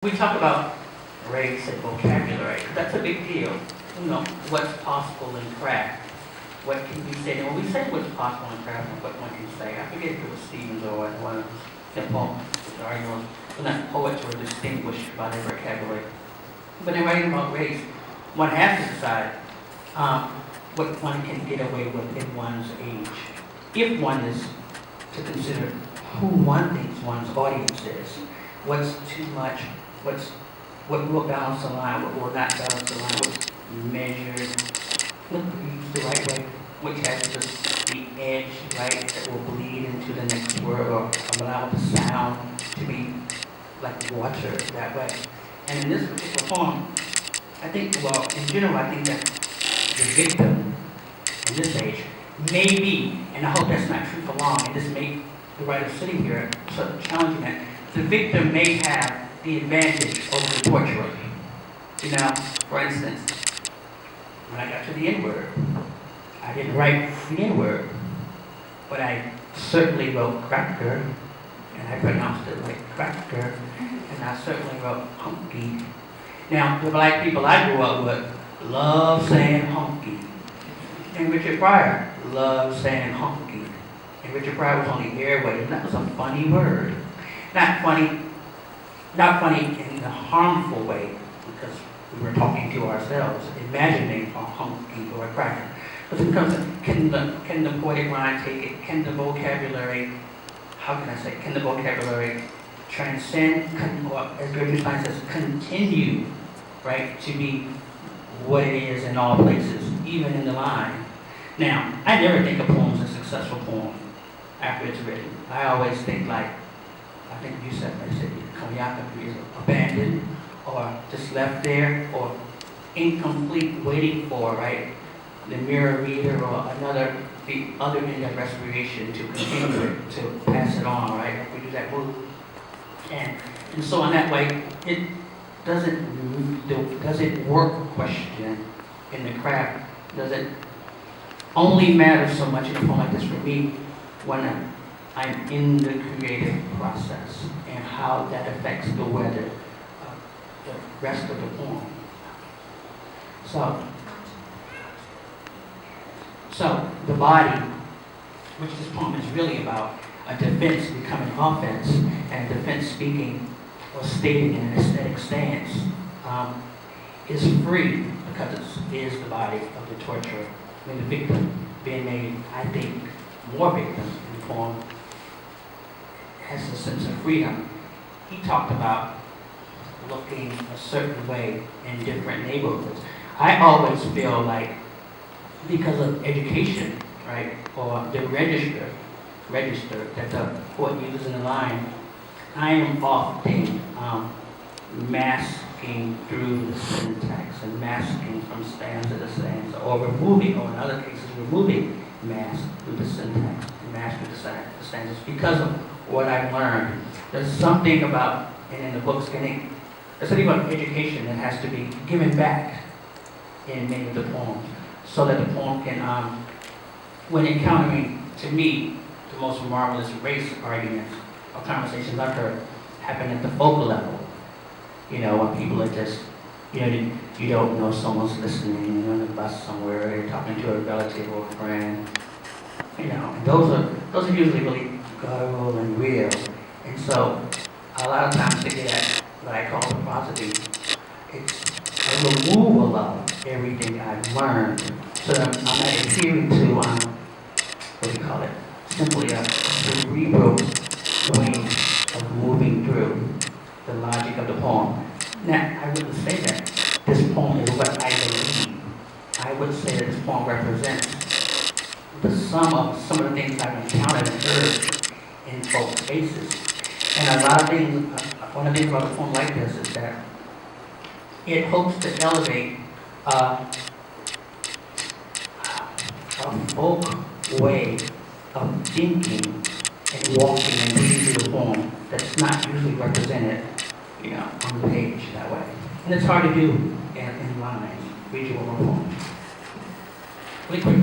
We talk about race and vocabulary. That's a big deal. You know, what's possible in craft. What can be said. And when we say what's possible in craft and what one can say, I forget if it was Stevens or one of the poets, not poets were distinguished by their vocabulary. But in writing about race, one has to decide what one can get away with in one's age. If one is to consider who one thinks one's audience is, what's too much, what will balance the line, what will not balance the line, what's measured, what will be used the right way, which has the edge, right, that will bleed into the next word or allow the sound to be like water that way. And in this particular poem, I think, well, in general, I think that the victim in this age may be, and I hope that's not true for long, and this may the writer sitting here sort of challenging that, the victim may have the advantage over the torturer. You know, for instance, when I got to the N-word, I didn't write the N-word, but I certainly wrote cracker, and I pronounced it like cracker, and I certainly wrote hunky. Now, the black people I grew up with love saying hunky. And Richard Pryor loved saying hunky. And Richard Pryor was on the airwaves, and that was a funny word. Not funny in a harmful way, because we were talking to ourselves, imagining a hunky or a cracker. But it becomes, can the poetic line take it? Can the vocabulary, can the vocabulary transcend, or as Gertrude Stein says, continue, right, to be what it is in all places, even in the line. Now, I never think a poem's a successful poem after it's written. I always think like, I think you said, choreography is abandoned, or just left there, or incomplete, waiting for, right, the mirror reader or the other end of respiration to continue it, to pass it on, right? We do that move. And so in that way, it does it work question in the craft? Does it only matter so much in a poem like this for me when I'm in the creative process and how that affects the weather of the rest of the poem. So the body, which this poem is really about, a defense becoming offense, and a defense speaking or stating in an aesthetic stance, is free because it is the body of the torturer. I mean, the victim being made, I think, more victim in the poem has a sense of freedom. He talked about looking a certain way in different neighborhoods. I always feel like because of education, right, or the register that the poet uses in the line, I am often masking through the syntax and masking from stanza to stanza, or removing, or in other cases, removing mask through the syntax and mask through the stanzas because of what I've learned. There's something about, and in the books, there's something about education that has to be given back in many of the poems, so that the poem can, when encountering, to me, the most marvelous race arguments or conversations I've heard happen at the focal level. You know, when people are just, you don't know someone's listening, you're on the bus somewhere, you're talking to a relative or a friend. You know, and those are usually really guttural and real. And so, a lot of times to get at what I call prosody, it's a removal of everything I've learned, so that I'm not adhering to, what do you call it, simply a cerebral way of moving through the logic of the poem. Now, I wouldn't say that this poem is what I believe. I would say that this poem represents the sum of some of the things I've encountered and heard in folks' faces. And a lot of things, one of the things about a poem like this is that it hopes to elevate a folk way of thinking and walking and reading through the poem that's not usually represented, on the page that way. And it's hard to do in lines, read you one more poem. Really quick.